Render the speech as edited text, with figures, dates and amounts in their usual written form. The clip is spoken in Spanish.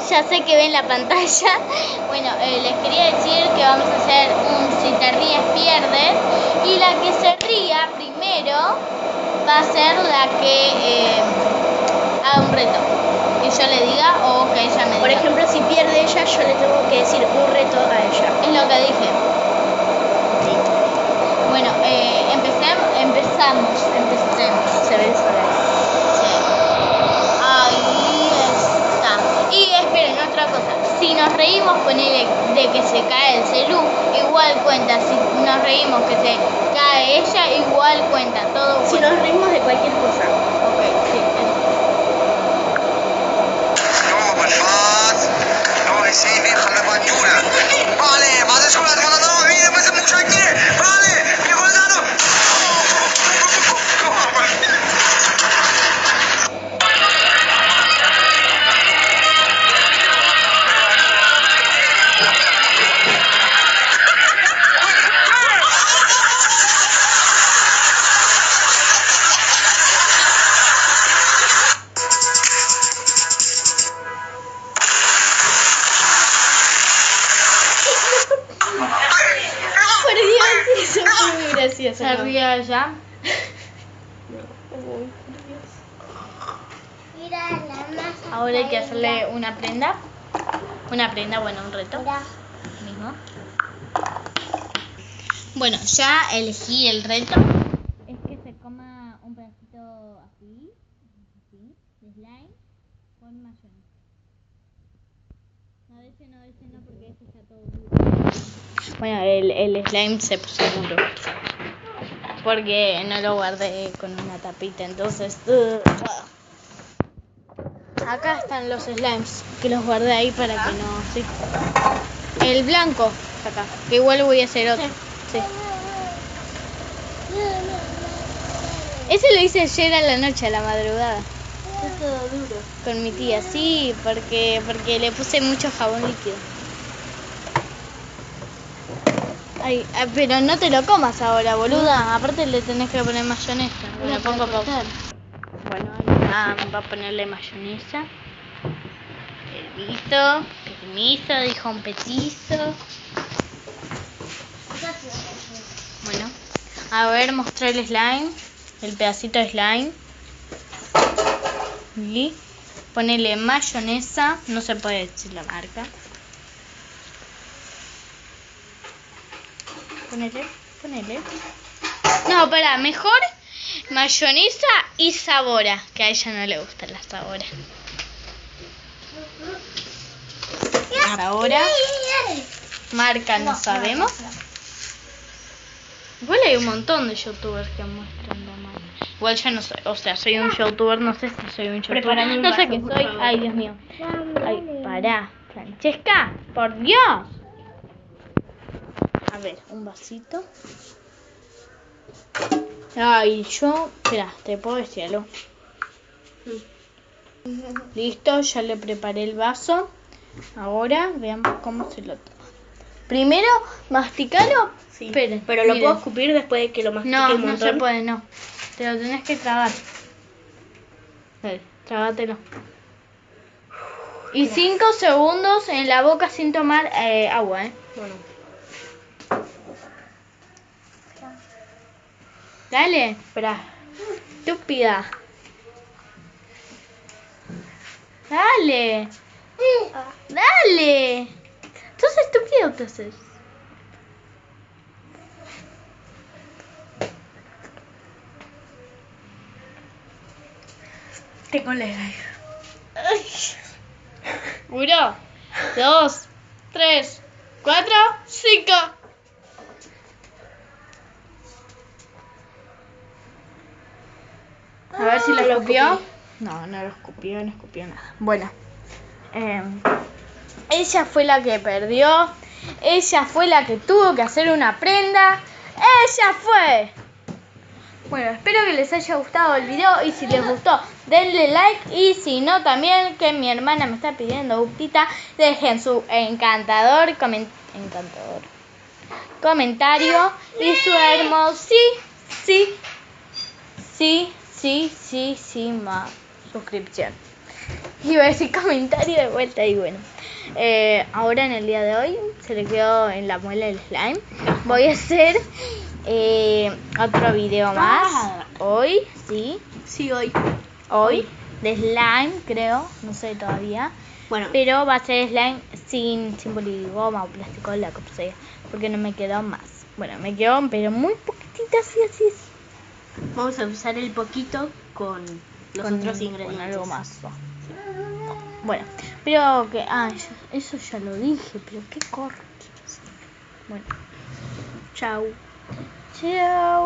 Ya sé que ven la pantalla. Bueno, les quería decir que vamos a hacer un si te ríes, pierdes. Y la que se ría primero va a ser la que haga un reto. Que yo le diga o que ella me diga. Por ejemplo, si pierde ella, yo le tengo que decir un reto a ella. Es lo que dije. Sí. Bueno, empezamos. Se ve el sol ahí. Sí. Ahí está. Y esperen, otra cosa. Si nos reímos con él de que se cae el celu, igual cuenta. Si nos reímos que se cae ella, igual cuenta. Todo Si cuenta. nos reímos de cualquier cosa. Ok, sí. Vale, más escuela, no, y después mucho aquí. Vale, llegó el dado. Por Dios, eso fue muy gracioso. Se ríe ella. Mira la masa. Ahora hay que hacerle una prenda. Bueno, un reto. Mira. Mismo. Bueno, ya elegí el reto. Es que se coma un pedacito así, de slime con mayonesa. No, ese no, porque ese está todo duro. Bueno, el slime se puso duro. Porque no lo guardé con una tapita, entonces... Acá están los slimes, que los guardé ahí para que no... Sí. El blanco, acá, que igual voy a hacer otro. Sí. Ese lo hice ayer a la noche, a la madrugada. Está todo duro. Con mi tía, sí, porque le puse mucho jabón líquido. Ay, pero no te lo comas ahora, boluda. Aparte le tenés que poner mayonesa. Bueno, pongo pausa. Bueno, ahí va a ponerle mayonesa. Permiso, dijo un petizo. Bueno, a ver, mostré el slime, el pedacito de slime. Y ponele mayonesa, no se puede decir la marca. Ponele. No, pará, mejor mayonesa y sabora, que a ella no le gustan las saboras. Ahora, marca no sabemos. Igual hay un montón de youtubers que muestran la marca. Igual yo no soy, o sea, soy un youtuber, no sé si soy un youtuber. Prepárame un No sé vaso, qué por soy. favor. Ay, Dios mío. Ay, pará. Francesca, por Dios. A ver, un vasito. Ay, yo... Espera, te puedo decir algo. Listo, ya le preparé el vaso. Ahora veamos cómo se lo toma. Primero, masticalo. Sí. Esperen, Pero lo miren. puedo escupir después de que lo mastique No, un no montón. se puede, no. Te lo tenés que tragar. Dale, tragátelo. Y 5 segundos en la boca sin tomar agua, Bueno. Dale. Espera. Estúpida. Dale. Dale. ¿Sos estúpido o te haces? Tengo la edad. 1, 2, 3, 4, 5. A ver si lo escupió. No lo escupió, no escupió nada. Bueno. Ella fue la que perdió. Ella fue la que tuvo que hacer una prenda. ¡Ella fue! Bueno, espero que les haya gustado el video. Y si les gustó, denle like. Y si no, también, que mi hermana me está pidiendo, Uptita, dejen su encantador comentario y su hermosísima suscripción. Iba a decir comentario de vuelta y bueno. Ahora en el día de hoy se le quedó en la muela el slime. Voy a hacer otro video más. Hoy, sí. Sí, hoy. Hoy. De slime, creo. No sé todavía. Bueno, Pero va a ser slime sin poligoma o plástico, la que sea. Porque no me quedó más. Bueno, me quedó, pero muy poquitita, así. vamos a usar el poquito con los otros ingredientes. Con algo más. Bueno, pero que... eso ya lo dije, pero qué corto. Bueno. Chau. Chao.